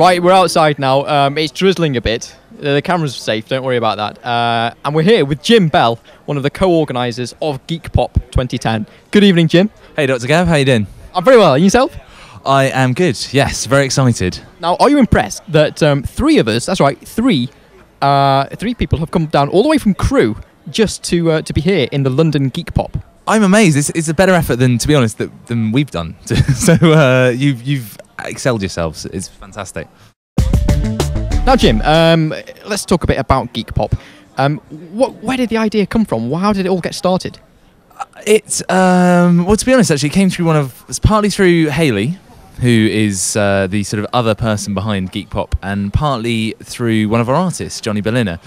Right, we're outside now. It's drizzling a bit. The camera's safe, don't worry about that. And we're here with Jim Bell, one of the co-organisers of Geek Pop 2010. Good evening, Jim. Hey, Dr. Gav, how you doing? I'm very well. And yourself? I am good, yes, very excited. Now, are you impressed that three of us, that's right, three people have come down all the way from Crewe just to be here in the London Geek Pop? I'm amazed. It's a better effort than, to be honest, than we've done. So you've excelled yourselves. It's fantastic. Now, Jim, let's talk a bit about Geek Pop. Where did the idea come from? How did it all get started? It's well, to be honest, actually, it came through it's partly through Hayley, who is the sort of other person behind Geek Pop, and partly through one of our artists, Johnny Berliner.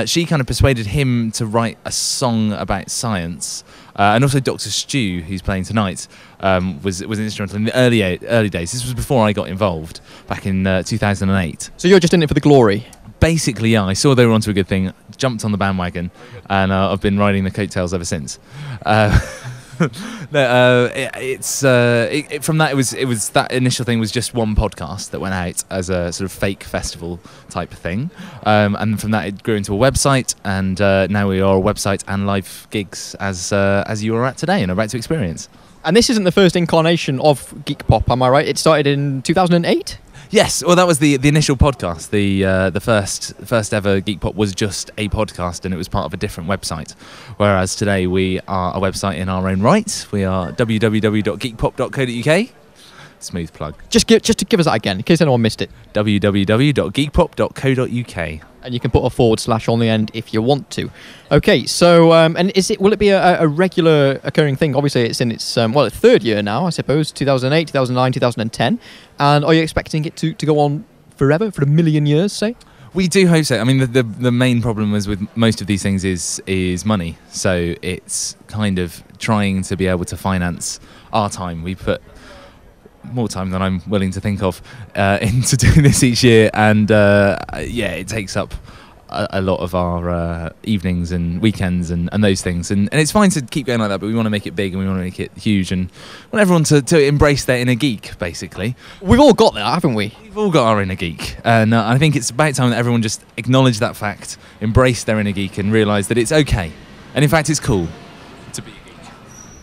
She kind of persuaded him to write a song about science, and also Dr. Stu, who's playing tonight, was instrumental in the early days. This was before I got involved, back in 2008. So you're just in it for the glory? Basically, yeah. I saw they were onto a good thing, jumped on the bandwagon, and I've been riding the coattails ever since. From that, it was that initial thing was just one podcast that went out as a sort of fake festival type thing, and from that it grew into a website, and now we are a website and live gigs as you are at today and are about to experience. And this isn't the first incarnation of Geek Pop, am I right? It started in 2008? Yes, well, that was the initial podcast. The first ever Geek Pop was just a podcast, and it was part of a different website. Whereas today we are a website in our own right. We are www.geekpop.co.uk. Smooth plug. Just to give us that again, in case anyone missed it. www.geekpop.co.uk. And you can put a / on the end if you want to. Okay, so and will it be a regular occurring thing? Obviously, it's in its its third year now, I suppose. 2008, 2009, 2010. And are you expecting it to go on forever, for a million years, say? We do hope so. I mean, the main problem is with most of these things is money. So it's kind of trying to be able to finance our time. We put more time than I'm willing to think of into doing this each year, and it takes up a lot of our evenings and weekends and those things, and it's fine to keep going like that, but we want to make it big and we want to make it huge, and want everyone to embrace their inner geek, basically. We've all got that, haven't we? We've all got our inner geek, and I think it's about time that everyone just acknowledge that fact, embrace their inner geek, and realise that it's okay, and in fact it's cool to be a geek.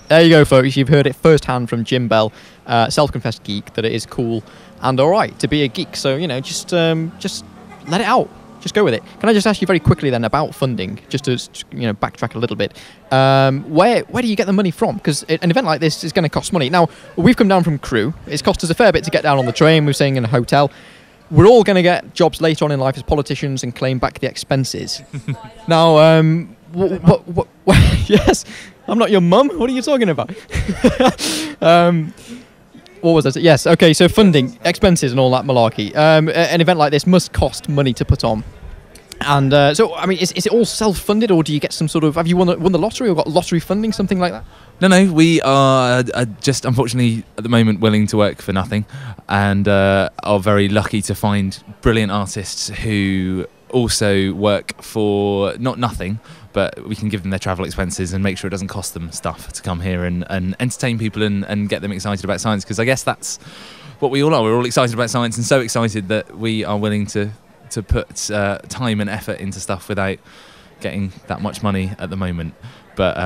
There you go, folks. You've heard it firsthand from Jim Bell, self-confessed geek, that it is cool and all right to be a geek. So, just let it out. Just go with it. Can I just ask you very quickly then about funding, just to backtrack a little bit? Where do you get the money from? Because an event like this is going to cost money. Now, we've come down from Crewe. It's cost us a fair bit to get down on the train. We're staying in a hotel. We're all going to get jobs later on in life as politicians and claim back the expenses. Now, yes, I'm not your mum. What are you talking about? What was that? Yes, okay, so funding, expenses and all that malarkey. An event like this must cost money to put on. And so, I mean, is it all self-funded, or do you get some sort of... Have you won the lottery or got lottery funding, something like that? No, we are just, unfortunately, at the moment, willing to work for nothing, and are very lucky to find brilliant artists who also work for not nothing, but we can give them their travel expenses and make sure it doesn't cost them stuff to come here and entertain people and get them excited about science, because I guess that's what we all are. We're all excited about science, and so excited that we are willing to put time and effort into stuff without getting that much money at the moment. But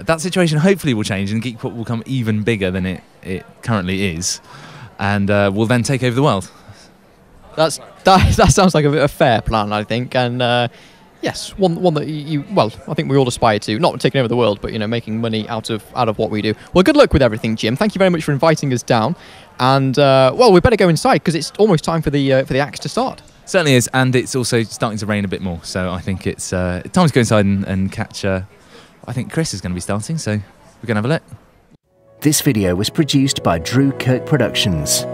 that situation hopefully will change, and Geek Pop will become even bigger than it currently is, and will then take over the world. That sounds like a fair plan, I think, and yes, one that I think we all aspire to, not taking over the world, but making money out of what we do. Well, good luck with everything, Jim. Thank you very much for inviting us down, and we better go inside because it's almost time for the acts to start. Certainly is, and it's also starting to rain a bit more, so I think it's time to go inside and catch. I think Chris is going to be starting, so we're going to have a look. This video was produced by Drew Kirk Productions.